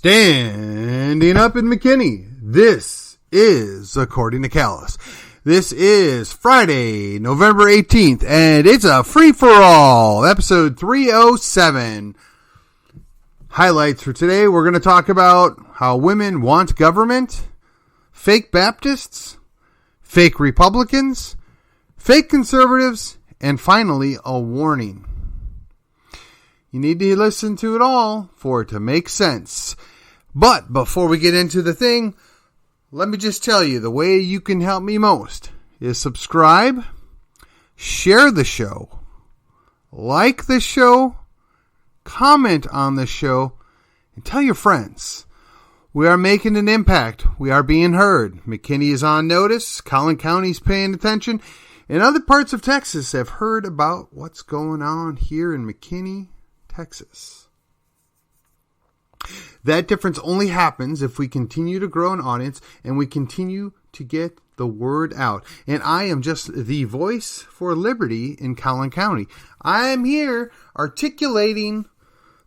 Standing up in McKinney, this is According to Callus. This is Friday, November 18th, and it's a free-for-all, episode 307. Highlights for today, we're going to talk about how women want government, fake Baptists, fake Republicans, fake conservatives, and finally, a warning. You need to listen to it all for it to make sense. But before we get into the thing, let me just tell you, the way you can help me most is subscribe, share the show, like the show, comment on the show, and tell your friends. We are making an impact. We are being heard. McKinney is on notice. Collin County's paying attention. And other parts of Texas have heard about what's going on here in McKinney, Texas. That difference only happens if we continue to grow an audience and we continue to get the word out. And I am just the voice for liberty in Collin County. I am here articulating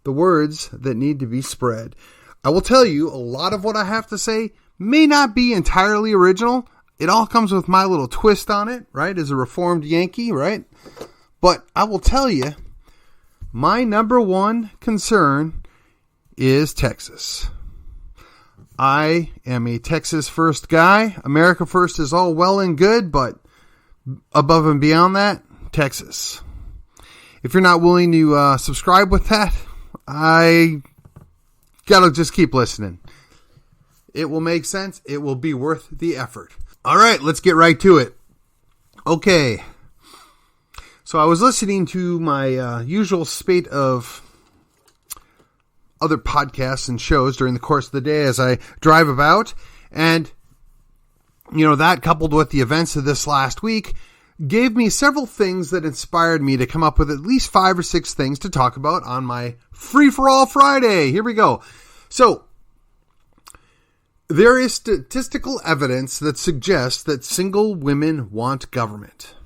the words that need to be spread. I will tell you, a lot of what I have to say may not be entirely original. It all comes with my little twist on it, right? As a reformed Yankee, right? But I will tell you, my number one concern is Texas. I am a Texas first guy. America first is all well and good, but above and beyond that, Texas. If you're not willing to subscribe with that, I gotta just keep listening. It will make sense. It will be worth the effort. All right, let's get right to it. Okay. So I was listening to my usual spate of other podcasts and shows during the course of the day as I drive about. And, that coupled with the events of this last week gave me several things that inspired me to come up with at least 5 or 6 things to talk about on my Free-for-All Friday. Here we go. So, there is statistical evidence that suggests that single women want government.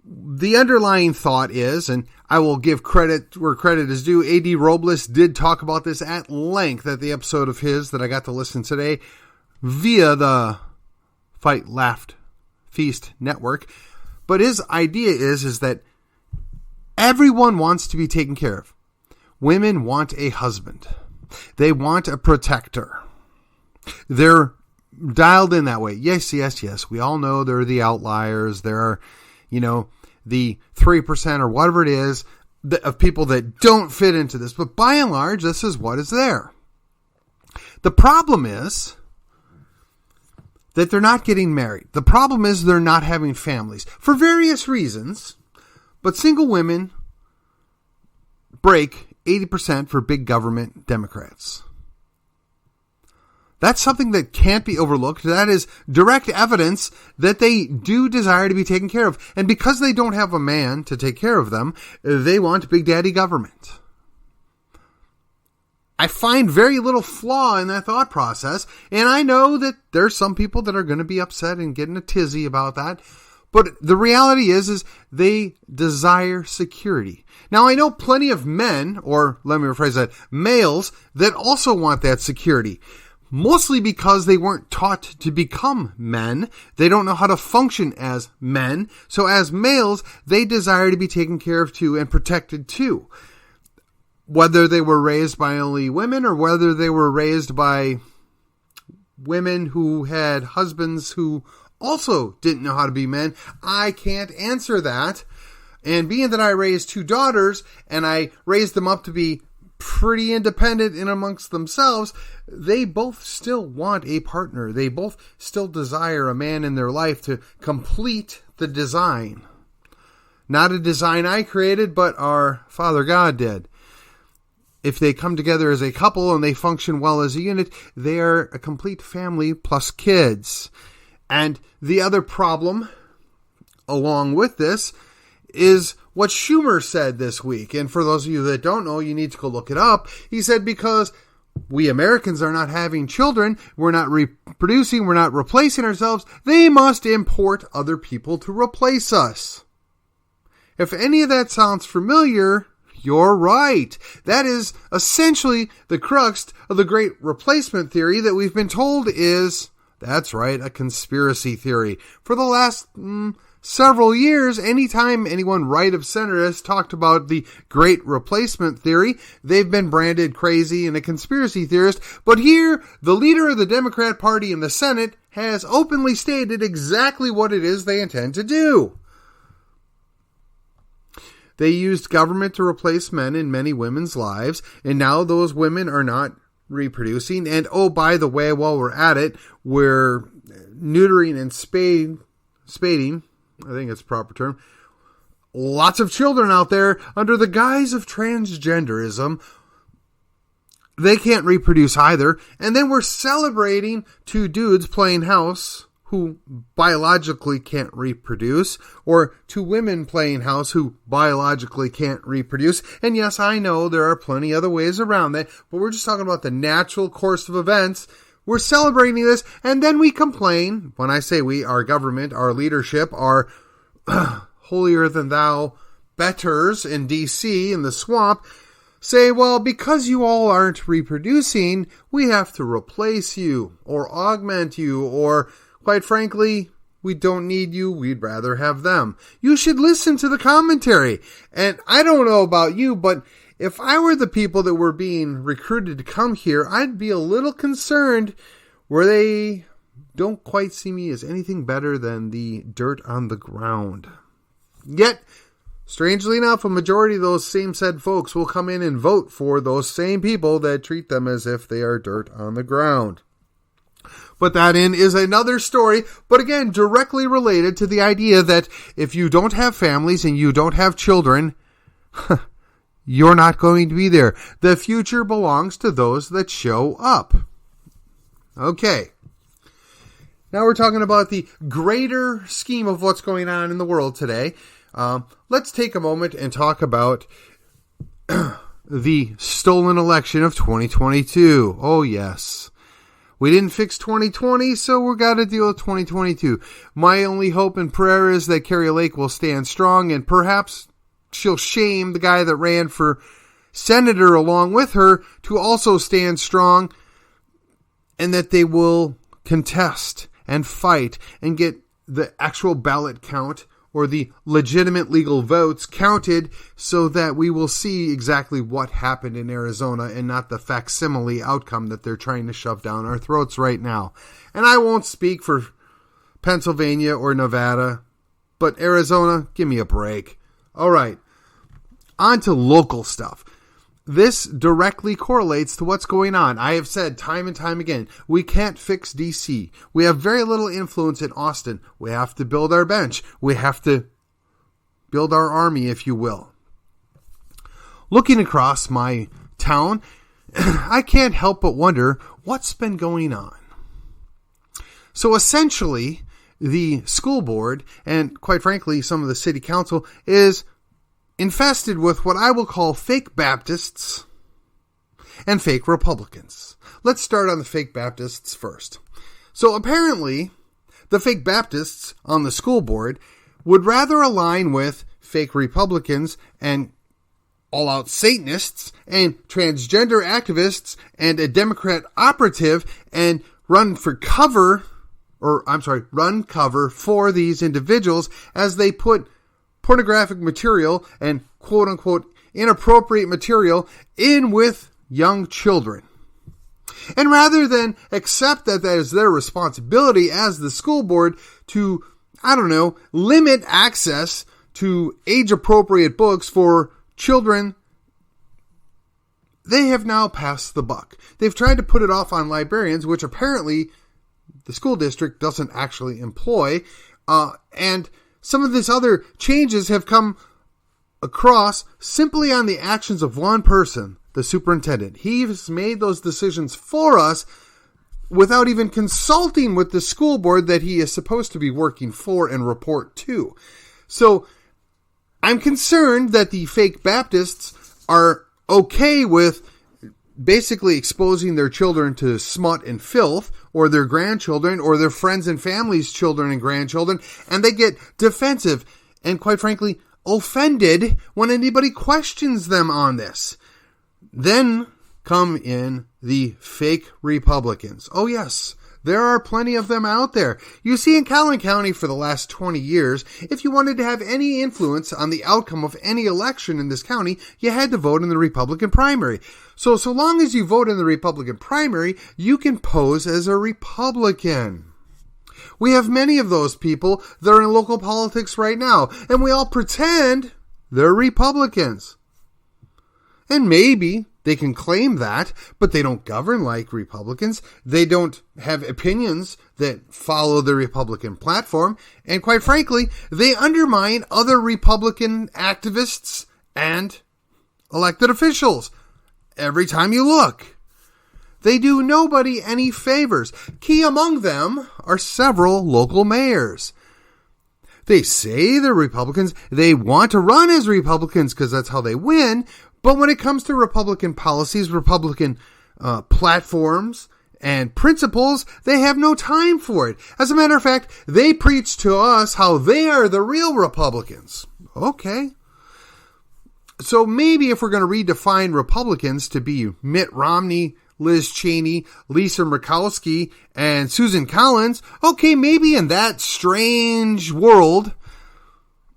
The underlying thought is, and I will give credit where credit is due, A.D. Robles did talk about this at length at the episode of his that I got to listen today via the Fight, Laugh, Feast network. But his idea is that everyone wants to be taken care of. Women want a husband. They want a protector. They're dialed in that way. Yes. We all know there are the outliers. There are, the 3% or whatever it is of people that don't fit into this. But by and large, this is what is there. The problem is that they're not getting married. The problem is they're not having families for various reasons. But single women break 80% for big government Democrats. That's something that can't be overlooked. That is direct evidence that they do desire to be taken care of. And because they don't have a man to take care of them, they want Big Daddy government. I find very little flaw in that thought process. And I know that there's some people that are going to be upset and getting a tizzy about that. But the reality is they desire security. Now, I know plenty of men, or let me rephrase that, males, that also want that security. Mostly because they weren't taught to become men. They don't know how to function as men. So as males, they desire to be taken care of too and protected too. Whether they were raised by only women or whether they were raised by women who had husbands who also didn't know how to be men, I can't answer that. And being that I raised 2 daughters and I raised them up to be pretty independent in amongst themselves, they both still want a partner. They both still desire a man in their life to complete the design. Not a design I created, but our Father God did. If they come together as a couple and they function well as a unit, they are a complete family plus kids. And the other problem, along with this, is what Schumer said this week. And for those of you that don't know, you need to go look it up. He said because we Americans are not having children, we're not reproducing, we're not replacing ourselves, they must import other people to replace us. If any of that sounds familiar, You're right. That is essentially the crux of the great replacement theory that we've been told is, that's right, a conspiracy theory. For the last several years, anytime anyone right of center has talked about the great replacement theory, they've been branded crazy and a conspiracy theorist. But here, the leader of the Democrat Party in the Senate has openly stated exactly what it is they intend to do. They used government to replace men in many women's lives, and now those women are not reproducing. And oh, by the way, while we're at it, we're neutering and spading, I think it's the proper term, lots of children out there under the guise of transgenderism. They can't reproduce either. And then we're celebrating two dudes playing house who biologically can't reproduce, or two women playing house who biologically can't reproduce. And yes, I know there are plenty other ways around that, but we're just talking about the natural course of events. We're celebrating this, and then we complain. When I say we, our government, our leadership, our holier-than-thou betters in D.C., in the swamp, say, well, because you all aren't reproducing, we have to replace you, or augment you, or, quite frankly, we don't need you, we'd rather have them. You should listen to the commentary. And I don't know about you, but if I were the people that were being recruited to come here, I'd be a little concerned where they don't quite see me as anything better than the dirt on the ground. Yet, strangely enough, a majority of those same said folks will come in and vote for those same people that treat them as if they are dirt on the ground. But that is another story, but again, directly related to the idea that if you don't have families and you don't have children, you're not going to be there. The future belongs to those that show up. Okay. Now we're talking about the greater scheme of what's going on in the world today. Let's take a moment and talk about the stolen election of 2022. Oh, yes. We didn't fix 2020, so we've got to deal with 2022. My only hope and prayer is that Carrie Lake will stand strong, and perhaps she'll shame the guy that ran for senator along with her to also stand strong, and that they will contest and fight and get the actual ballot count or the legitimate legal votes counted so that we will see exactly what happened in Arizona and not the facsimile outcome that they're trying to shove down our throats right now. And I won't speak for Pennsylvania or Nevada, but Arizona, give me a break. All right, on to local stuff. This directly correlates to what's going on. I have said time and time again, we can't fix D.C. We have very little influence in Austin. We have to build our bench. We have to build our army, if you will. Looking across my town, I can't help but wonder what's been going on. So essentially, the school board, and quite frankly, some of the city council, is infested with what I will call fake Baptists and fake Republicans. Let's start on the fake Baptists first. So apparently, the fake Baptists on the school board would rather align with fake Republicans and all-out Satanists and transgender activists and a Democrat operative and run cover for these individuals as they put pornographic material and quote-unquote inappropriate material in with young children. And rather than accept that is their responsibility as the school board to, limit access to age-appropriate books for children, they have now passed the buck. They've tried to put it off on librarians, which apparently the school district doesn't actually employ, and some of these other changes have come across simply on the actions of one person, the superintendent. He's made those decisions for us without even consulting with the school board that he is supposed to be working for and report to. So I'm concerned that the fake Baptists are okay with basically exposing their children to smut and filth, or their grandchildren, or their friends and family's children and grandchildren, and they get defensive and, quite frankly, offended when anybody questions them on this. Then come in the fake Republicans. Oh yes, there are plenty of them out there. You see, in Calhoun County for the last 20 years, if you wanted to have any influence on the outcome of any election in this county, you had to vote in the Republican primary. So long as you vote in the Republican primary, you can pose as a Republican. We have many of those people that are in local politics right now, and we all pretend they're Republicans. And maybe they can claim that, but they don't govern like Republicans. They don't have opinions that follow the Republican platform. And quite frankly, they undermine other Republican activists and elected officials every time you look. They do nobody any favors. Key among them are several local mayors. They say they're Republicans. They want to run as Republicans because that's how they win. But when it comes to Republican policies, Republican platforms, and principles, they have no time for it. As a matter of fact, they preach to us how they are the real Republicans. Okay. So maybe if we're going to redefine Republicans to be Mitt Romney, Liz Cheney, Lisa Murkowski, and Susan Collins, okay, maybe in that strange world,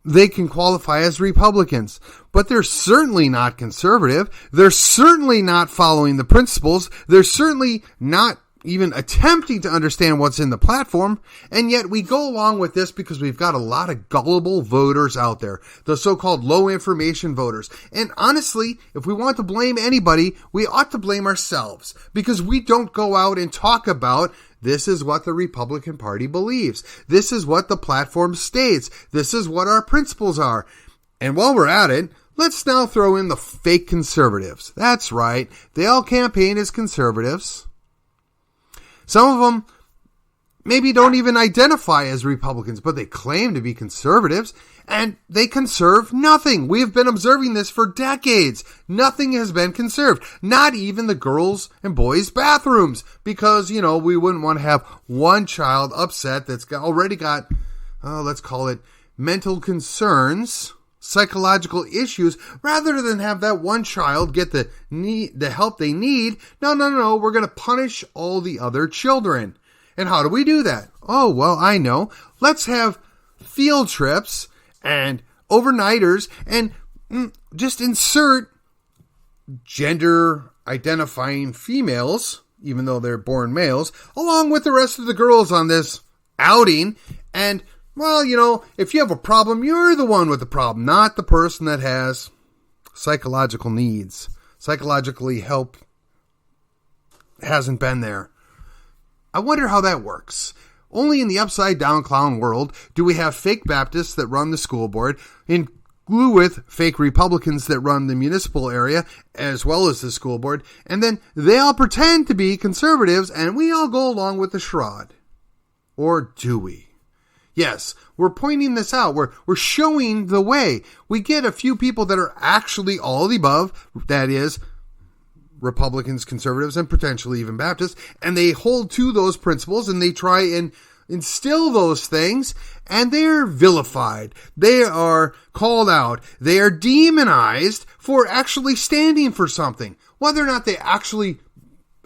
they can qualify as Republicans. But they're certainly not conservative. They're certainly not following the principles. They're certainly not even attempting to understand what's in the platform. And yet we go along with this because we've got a lot of gullible voters out there, the so-called low information voters. And honestly, if we want to blame anybody, we ought to blame ourselves because we don't go out and talk about this is what the Republican Party believes. This is what the platform states. This is what our principles are. And while we're at it, let's now throw in the fake conservatives. That's right. They all campaign as conservatives. Some of them maybe don't even identify as Republicans, but they claim to be conservatives, and they conserve nothing. We have been observing this for decades. Nothing has been conserved, not even the girls' and boys' bathrooms, because, we wouldn't want to have one child upset that's already got, let's call it mental concerns, psychological issues, rather than have that one child get the help they need. No, we're going to punish all the other children. And how do we do that? Oh, well, I know. Let's have field trips and overnighters and just insert gender identifying females, even though they're born males, along with the rest of the girls on this outing. And well, if you have a problem, you're the one with the problem, not the person that has psychological needs. Psychologically help hasn't been there. I wonder how that works. Only in the upside down clown world do we have fake Baptists that run the school board, in glue with fake Republicans that run the municipal area as well as the school board, and then they all pretend to be conservatives and we all go along with the charade. Or do we? Yes, we're pointing this out. We're showing the way. We get a few people that are actually all the above, that is, Republicans, conservatives, and potentially even Baptists, and they hold to those principles and they try and instill those things, and they're vilified. They are called out. They are demonized for actually standing for something. Whether or not they actually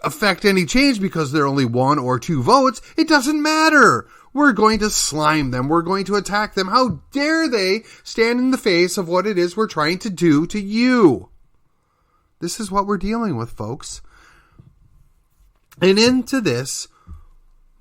affect any change because they're only 1 or 2 votes, it doesn't matter. We're going to slime them. We're going to attack them. How dare they stand in the face of what it is we're trying to do to you? This is what we're dealing with, folks. And into this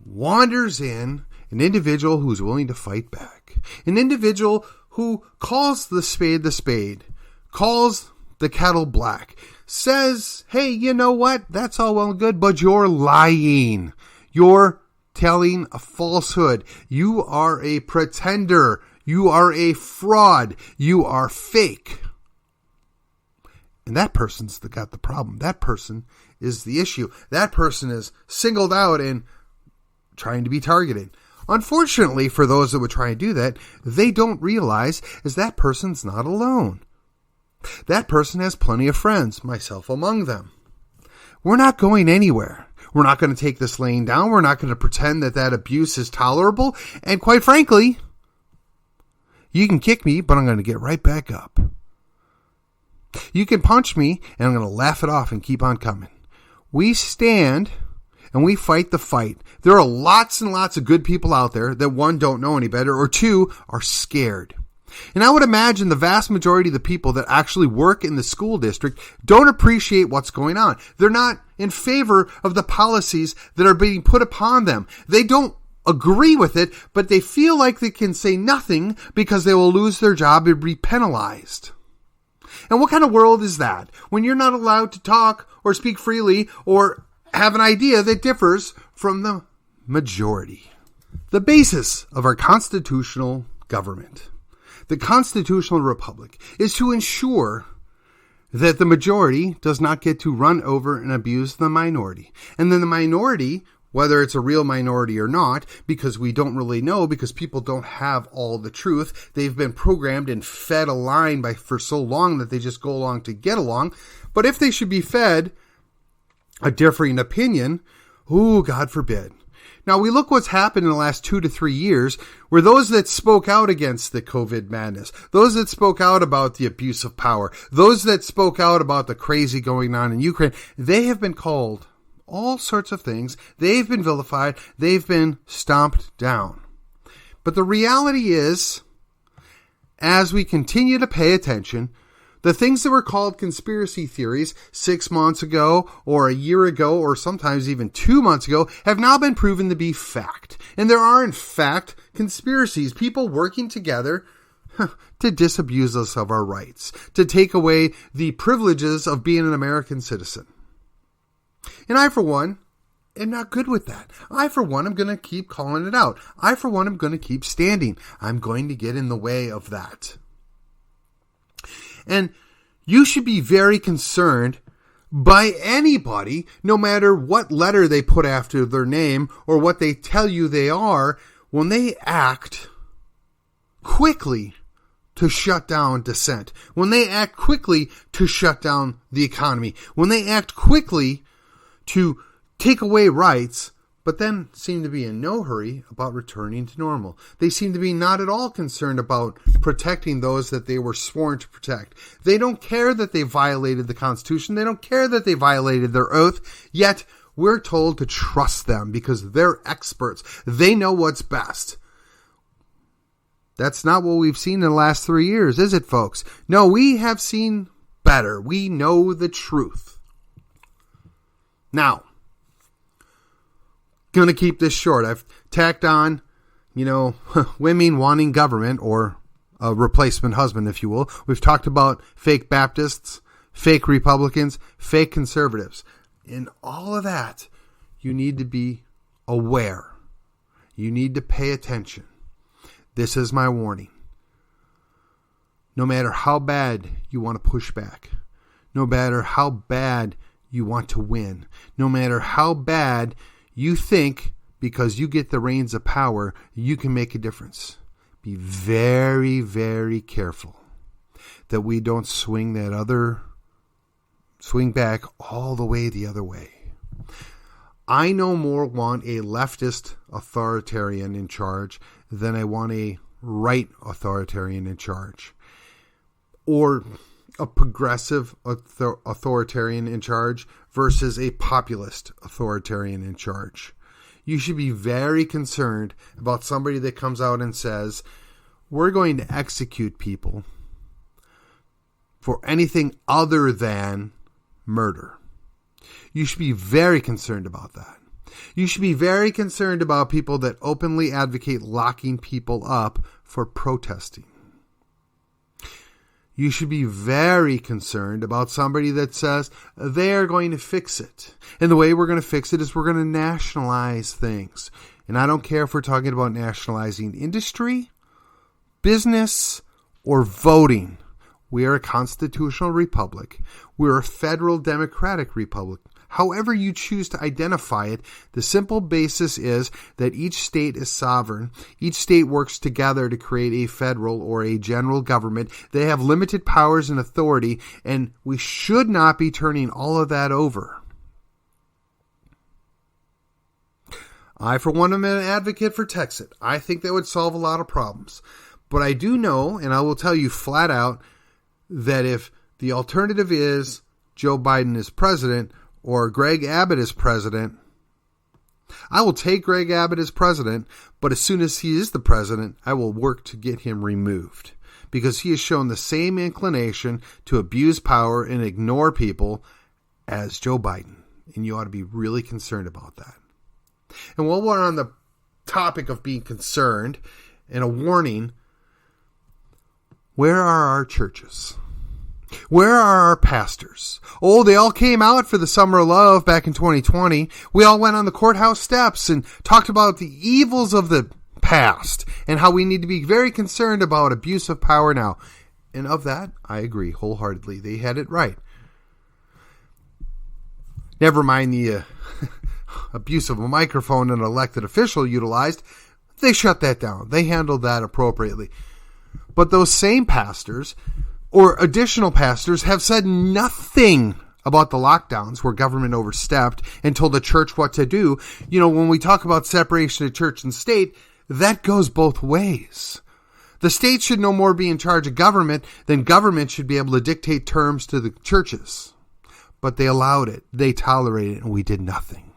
wanders in an individual who's willing to fight back. An individual who calls the spade, calls the kettle black, says, hey, you know what? That's all well and good, but you're lying. You're telling a falsehood. You are a pretender. You are a fraud. You are fake. And that person's got the problem. That person is the issue. That person is singled out and trying to be targeted. Unfortunately, for those that would try and do that, they don't realize is that person's not alone. That person has plenty of friends, myself among them. We're not going anywhere. We're not going to take this laying down. We're not going to pretend that abuse is tolerable. And quite frankly, You can kick me, but I'm going to get right back up. You can punch me, and I'm going to laugh it off and keep on coming. We stand and we fight the fight. There are lots and lots of good people out there that, one, don't know any better, or two, are scared. And I would imagine the vast majority of the people that actually work in the school district don't appreciate what's going on. They're not in favor of the policies that are being put upon them. They don't agree with it, but they feel like they can say nothing because they will lose their job and be penalized. And what kind of world is that when you're not allowed to talk or speak freely or have an idea that differs from the majority? The basis of our constitutional government, the constitutional republic, is to ensure that the majority does not get to run over and abuse the minority. And then the minority, whether it's a real minority or not, because we don't really know, because people don't have all the truth. They've been programmed and fed a line for so long that they just go along to get along. But if they should be fed a differing opinion, God forbid. Now, we look what's happened in the last 2 to 3 years, where those that spoke out against the COVID madness, those that spoke out about the abuse of power, those that spoke out about the crazy going on in Ukraine, they have been called all sorts of things. They've been vilified. They've been stomped down. But the reality is, as we continue to pay attention, the things that were called conspiracy theories 6 months ago or a year ago or sometimes even 2 months ago have now been proven to be fact. And there are, in fact, conspiracies, people working together to disabuse us of our rights, to take away the privileges of being an American citizen. And I, for one, am not good with that. I, for one, am going to keep calling it out. I, for one, am going to keep standing. I'm going to get in the way of that. And you should be very concerned by anybody, no matter what letter they put after their name or what they tell you they are, when they act quickly to shut down dissent, when they act quickly to shut down the economy, when they act quickly to take away rights, but then seem to be in no hurry about returning to normal. They seem to be not at all concerned about protecting those that they were sworn to protect. They don't care that they violated the Constitution. They don't care that they violated their oath. Yet we're told to trust them because they're experts. They know what's best. That's not what we've seen in the last 3 years, is it, folks? No, we have seen better. We know the truth. Now, going to keep this short. I've tacked on, women wanting government, or a replacement husband, if you will. We've talked about fake Baptists, fake Republicans, fake conservatives. In all of that, you need to be aware. You need to pay attention. This is my warning. No matter how bad you want to push back, no matter how bad you want to win, no matter how bad you think because you get the reins of power, you can make a difference. Be very, very careful that we don't swing back all the way the other way. I no more want a leftist authoritarian in charge than I want a right authoritarian in charge, or a progressive authoritarian in charge versus a populist authoritarian in charge. You should be very concerned about somebody that comes out and says, we're going to execute people for anything other than murder. You should be very concerned about that. You should be very concerned about people that openly advocate locking people up for protesting. You should be very concerned about somebody that says they're going to fix it. And the way we're going to fix it is we're going to nationalize things. And I don't care if we're talking about nationalizing industry, business, or voting. We are a constitutional republic. We're a federal democratic republic. However you choose to identify it, the simple basis is that each state is sovereign. Each state works together to create a federal or a general government. They have limited powers and authority, and we should not be turning all of that over. I, for one, am an advocate for Texit. I think that would solve a lot of problems. But I do know, and I will tell you flat out, that if the alternative is Joe Biden is president or Greg Abbott is president, I will take Greg Abbott as president, but as soon as he is the president, I will work to get him removed, because he has shown the same inclination to abuse power and ignore people as Joe Biden. And you ought to be really concerned about that. And while we're on the topic of being concerned, and a warning, where are our churches? Where are our pastors? Oh, they all came out for the Summer of Love back in 2020. We all went on the courthouse steps and talked about the evils of the past and how we need to be very concerned about abuse of power now. And of that, I agree wholeheartedly. They had it right. Never mind the abuse of a microphone an elected official utilized. They shut that down. They handled that appropriately. But those same pastors or additional pastors have said nothing about the lockdowns where government overstepped and told the church what to do. You know, when we talk about separation of church and state, that goes both ways. The state should no more be in charge of government than government should be able to dictate terms to the churches. But they allowed it. They tolerated it, and we did nothing.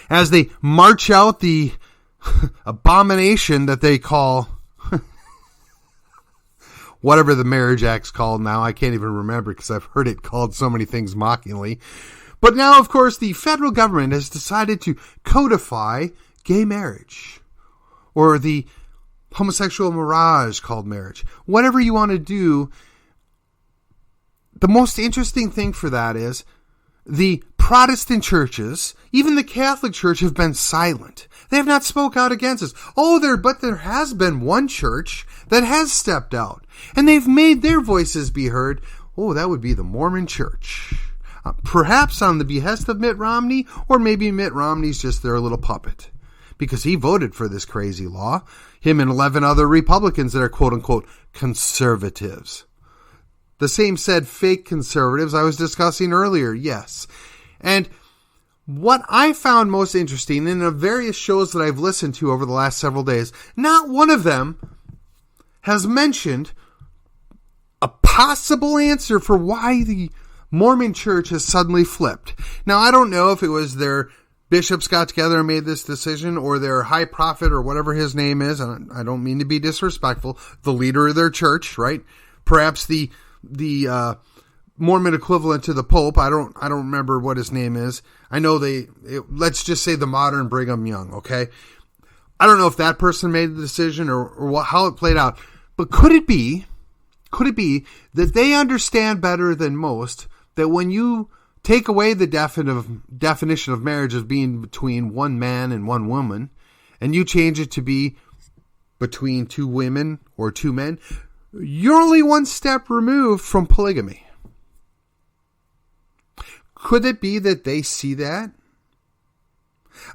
As they march out the abomination that they call whatever the Marriage Act's called now. I can't even remember because I've heard it called so many things mockingly. But now, of course, the federal government has decided to codify gay marriage, or the homosexual mirage called marriage. Whatever you want to do, the most interesting thing for that is the Protestant churches, even the Catholic Church, have been silent. They have not spoke out against us. But there has been one church that has stepped out, and they've made their voices be heard. Oh, that would be the Mormon Church. Perhaps on the behest of Mitt Romney, or maybe Mitt Romney's just their little puppet, because he voted for this crazy law. Him and 11 other Republicans that are quote-unquote conservatives. The same said fake conservatives I was discussing earlier, yes. And what I found most interesting in the various shows that I've listened to over the last several days, not one of them has mentioned a possible answer for why the Mormon Church has suddenly flipped. Now, I don't know if it was their bishops got together and made this decision, or their high prophet, or whatever his name is. And I don't mean to be disrespectful. The leader of their church, right? Perhaps the Mormon equivalent to the Pope. I don't remember what his name is. I know let's just say the modern Brigham Young, okay? I don't know if that person made the decision or how it played out. But could it be that they understand better than most that when you take away the definition of marriage as being between one man and one woman, and you change it to be between two women or two men, you're only one step removed from polygamy. Could it be that they see that?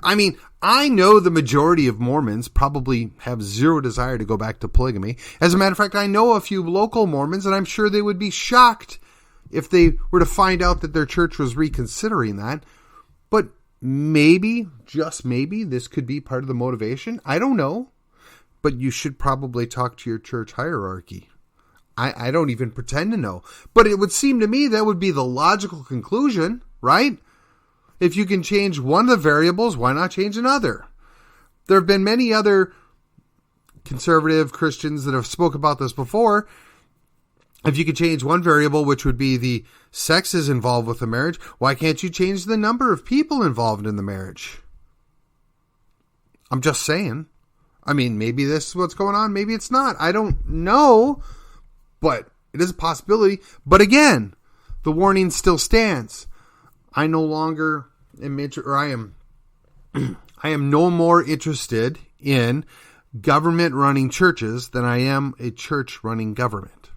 I mean, I know the majority of Mormons probably have zero desire to go back to polygamy. As a matter of fact, I know a few local Mormons, and I'm sure they would be shocked if they were to find out that their church was reconsidering that. But maybe, just maybe, this could be part of the motivation. I don't know. But you should probably talk to your church hierarchy. I don't even pretend to know. But it would seem to me that would be the logical conclusion, right? If you can change one of the variables, why not change another? There have been many other conservative Christians that have spoke about this before. If you could change one variable, which would be the sexes involved with the marriage, why can't you change the number of people involved in the marriage? I'm just saying. I mean, maybe this is what's going on. Maybe it's not. I don't know. But it is a possibility. But again, the warning still stands. I no longer am I am no more interested in government running churches than I am a church running government.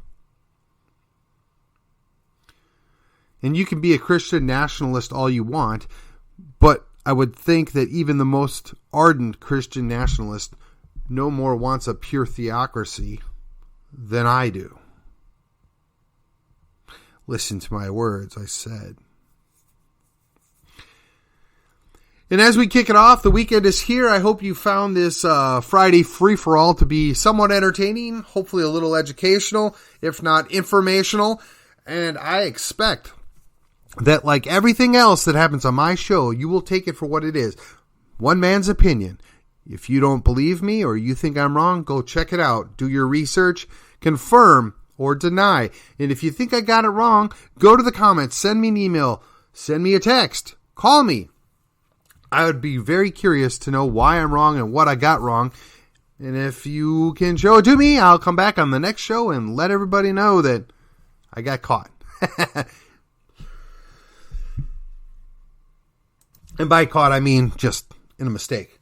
And you can be a Christian nationalist all you want, but I would think that even the most ardent Christian nationalist no more wants a pure theocracy than I do. Listen to my words, I said. And as we kick it off, the weekend is here. I hope you found this Friday free-for-all to be somewhat entertaining, hopefully a little educational, if not informational. And I expect that, like everything else that happens on my show, you will take it for what it is. One man's opinion. If you don't believe me or you think I'm wrong, go check it out. Do your research, confirm or deny. And if you think I got it wrong, go to the comments, send me an email, send me a text, call me. I would be very curious to know why I'm wrong and what I got wrong. And if you can show it to me, I'll come back on the next show and let everybody know that I got caught. And by caught, I mean just in a mistake.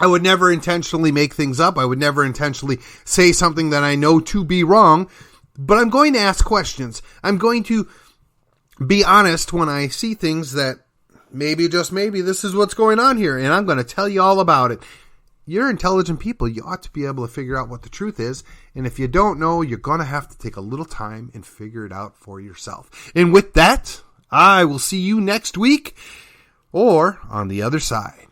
I would never intentionally make things up. I would never intentionally say something that I know to be wrong. But I'm going to ask questions. I'm going to be honest when I see things that maybe, just maybe, this is what's going on here. And I'm going to tell you all about it. You're intelligent people. You ought to be able to figure out what the truth is. And if you don't know, you're going to have to take a little time and figure it out for yourself. And with that, I will see you next week or on the other side.